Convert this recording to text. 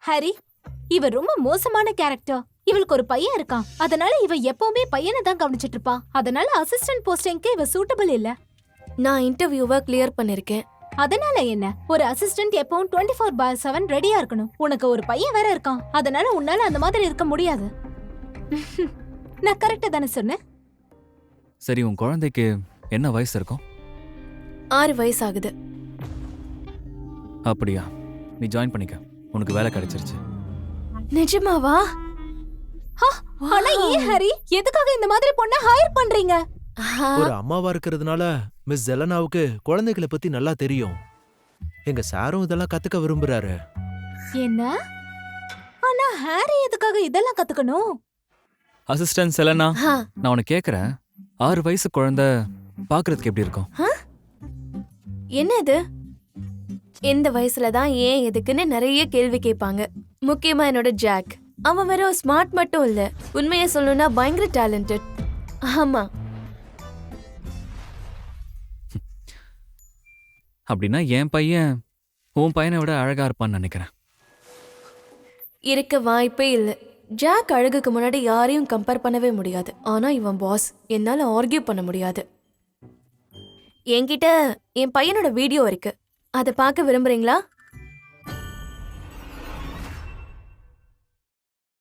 ஹரி, இவ ரொம்ப மோசமான கேரக்டர். இவளுக்கு ஒரு பையன் இருக்கான். அதனால இவ எப்பவுமே பையனை தான் கவனிச்சிட்டு இருப்பா. அதனால அசிஸ்டன்ட் போஸ்டிங்க்கு இவ சூட்டபிள் இல்ல. நான் இன்டர்வியூவை கிளியர் பண்ணிருக்கேன். அதனால என்ன? ஒரு அசிஸ்டன்ட் எப்பவும் 24/7 ரெடியா இருக்கணும். உனக்கு ஒரு பையன் வேற இருக்கான். அதனால உன்னால அந்த மாதிரி இருக்க முடியாது. நான் கரெக்டா தானே சொன்னேன்? சரி, உன் குழந்தைக்கு என்ன வயசு இருக்கும்? 6 வயசு ஆகுது. அப்படியா? நீ ஜாயின் பண்ணிக்க, உனக்கு வேலை கிடைச்சிருச்சு. நிஜமாவா? ஆனா ஏன் ஹரி, எதுக்காக இந்த மாதிரி பொண்ணை ஹையர் பண்றீங்க? ஒரு அம்மாவா இருக்கிறதுனால மிஸ் ஜெலனாவுக்கு குழந்தைகளை பத்தி நல்லா தெரியும். எங்க சாரும் இதெல்லாம் கத்துக்க விரும்புறாரு. என்ன? ஆனா ஹாரி எதுக்காக இதெல்லாம் கத்துக்கணும்? அசிஸ்டன்ட் செலனா, ஆ, நான் உனக்கு கேக்குறேன், 6 வயசு குழந்தை பாக்குறதுக்கு எப்படி இருக்கும்? என்ன இது? இந்த வயசுல தான் ஏன் எதுக்குன்னு நிறைய கேள்வி கேட்பாங்க. முக்கியமா என்னோட ஜாக். அவன் வெறும் ஸ்மார்ட் மட்டும் இல்ல, உண்மையை சொல்லணும்னா பயங்கர டேலண்டட். ஆமா. அப்படின்னா என் பையன் உன் பையனை விட அழகா இருப்பான்னு நினைக்கிறேன். இருக்க வாய்ப்பே இல்லை. ஜாக் அழகுக்கு முன்னாடி யாரையும் கம்பேர் பண்ணவே முடியாது. ஆனா இவன் பாஸ், என்னால ஆர்கியூ பண்ண முடியாது. என்கிட்ட என் பையனோட வீடியோ இருக்கு, அதை பார்க்க விரும்புறீங்களா?